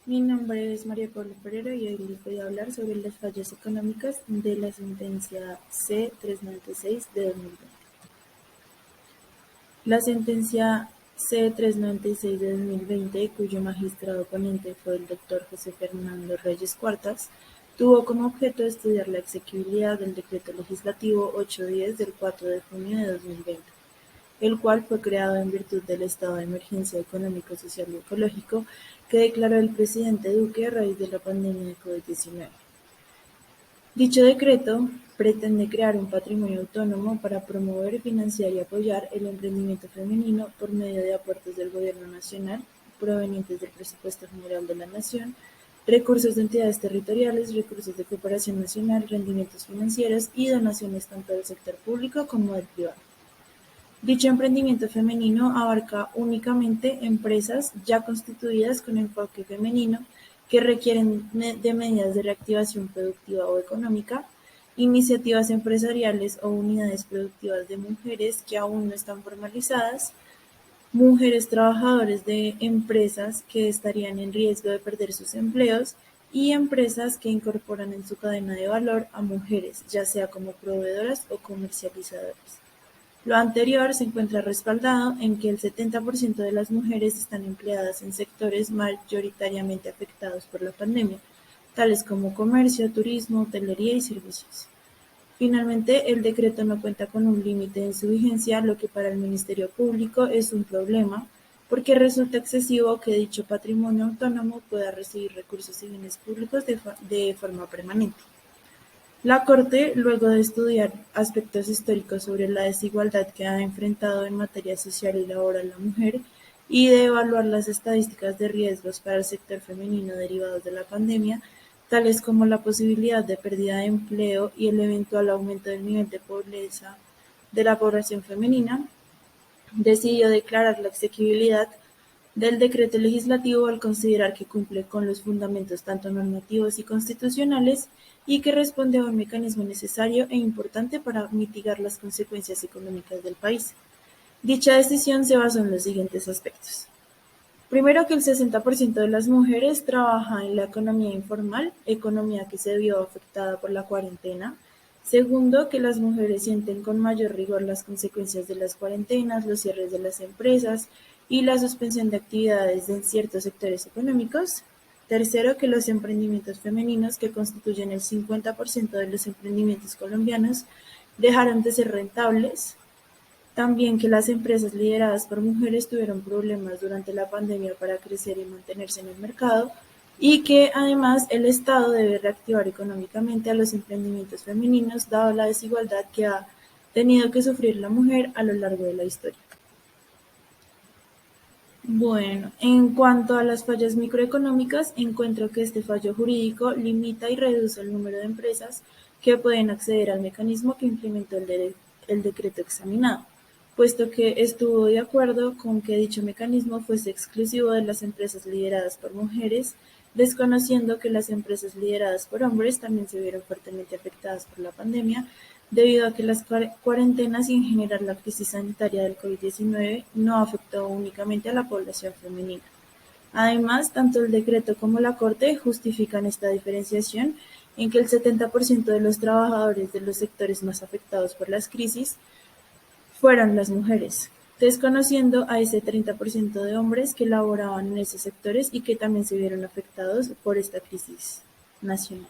Mi nombre es María Paula Pereira y hoy les voy a hablar sobre las fallas económicas de la sentencia C-396 de 2020. La sentencia C-396 de 2020, cuyo magistrado ponente fue el doctor José Fernando Reyes Cuartas, tuvo como objeto estudiar la exequibilidad del decreto legislativo 810 del 4 de junio de 2020, el cual fue creado en virtud del estado de emergencia económico, social y ecológico que declaró el presidente Duque a raíz de la pandemia de COVID-19. Dicho decreto pretende crear un patrimonio autónomo para promover, financiar y apoyar el emprendimiento femenino por medio de aportes del Gobierno nacional provenientes del presupuesto general de la Nación, recursos de entidades territoriales, recursos de cooperación nacional, rendimientos financieros y donaciones tanto del sector público como del privado. Dicho emprendimiento femenino abarca únicamente empresas ya constituidas con enfoque femenino que requieren de medidas de reactivación productiva o económica, iniciativas empresariales o unidades productivas de mujeres que aún no están formalizadas, mujeres trabajadores de empresas que estarían en riesgo de perder sus empleos y empresas que incorporan en su cadena de valor a mujeres, ya sea como proveedoras o comercializadoras. Lo anterior se encuentra respaldado en que el 70% de las mujeres están empleadas en sectores mayoritariamente afectados por la pandemia, tales como comercio, turismo, hotelería y servicios. Finalmente, el decreto no cuenta con un límite en su vigencia, lo que para el Ministerio Público es un problema, porque resulta excesivo que dicho patrimonio autónomo pueda recibir recursos y bienes públicos de forma permanente. La Corte, luego de estudiar aspectos históricos sobre la desigualdad que ha enfrentado en materia social y laboral la mujer y de evaluar las estadísticas de riesgos para el sector femenino derivados de la pandemia, tales como la posibilidad de pérdida de empleo y el eventual aumento del nivel de pobreza de la población femenina, decidió declarar la exequibilidad del decreto legislativo al considerar que cumple con los fundamentos tanto normativos y constitucionales y que responde a un mecanismo necesario e importante para mitigar las consecuencias económicas del país. Dicha decisión se basó en los siguientes aspectos. Primero, que el 60% de las mujeres trabaja en la economía informal, economía que se vio afectada por la cuarentena. Segundo, que las mujeres sienten con mayor rigor las consecuencias de las cuarentenas, los cierres de las empresas y la suspensión de actividades en ciertos sectores económicos. Tercero, que los emprendimientos femeninos, que constituyen el 50% de los emprendimientos colombianos, dejaron de ser rentables. También que las empresas lideradas por mujeres tuvieron problemas durante la pandemia para crecer y mantenerse en el mercado y que además el Estado debe reactivar económicamente a los emprendimientos femeninos dado la desigualdad que ha tenido que sufrir la mujer a lo largo de la historia. Bueno, en cuanto a las fallas microeconómicas, encuentro que este fallo jurídico limita y reduce el número de empresas que pueden acceder al mecanismo que implementó el decreto examinado, puesto que estuvo de acuerdo con que dicho mecanismo fuese exclusivo de las empresas lideradas por mujeres, desconociendo que las empresas lideradas por hombres también se vieron fuertemente afectadas por la pandemia, debido a que las cuarentenas y en general la crisis sanitaria del COVID-19 no afectó únicamente a la población femenina. Además, tanto el decreto como la Corte justifican esta diferenciación en que el 70% de los trabajadores de los sectores más afectados por las crisis fueron las mujeres, desconociendo a ese 30% de hombres que laboraban en esos sectores y que también se vieron afectados por esta crisis nacional.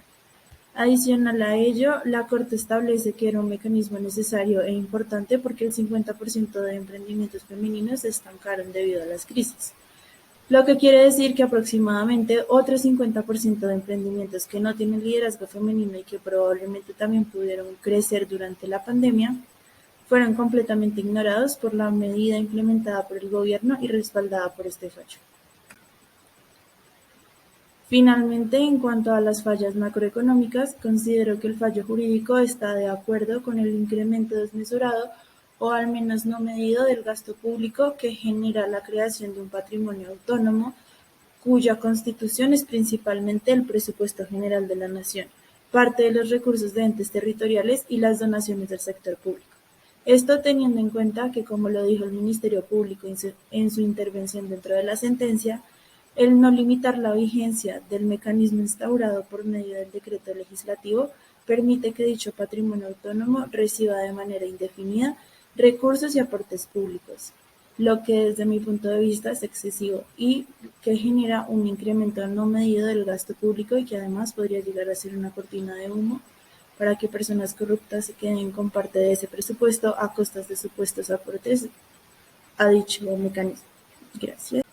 Adicional a ello, la Corte establece que era un mecanismo necesario e importante porque el 50% de emprendimientos femeninos se estancaron debido a las crisis, lo que quiere decir que aproximadamente otro 50% de emprendimientos que no tienen liderazgo femenino y que probablemente también pudieron crecer durante la pandemia fueron completamente ignorados por la medida implementada por el gobierno y respaldada por este fallo. Finalmente, en cuanto a las fallas macroeconómicas, considero que el fallo jurídico está de acuerdo con el incremento desmesurado o al menos no medido del gasto público que genera la creación de un patrimonio autónomo cuya constitución es principalmente el presupuesto general de la nación, parte de los recursos de entes territoriales y las donaciones del sector público. Esto teniendo en cuenta que, como lo dijo el Ministerio Público en su intervención dentro de la sentencia, El no limitar la vigencia del mecanismo instaurado por medio del decreto legislativo permite que dicho patrimonio autónomo reciba de manera indefinida recursos y aportes públicos, lo que desde mi punto de vista es excesivo y que genera un incremento no medido del gasto público y que además podría llegar a ser una cortina de humo para que personas corruptas se queden con parte de ese presupuesto a costas de supuestos aportes a dicho mecanismo. Gracias.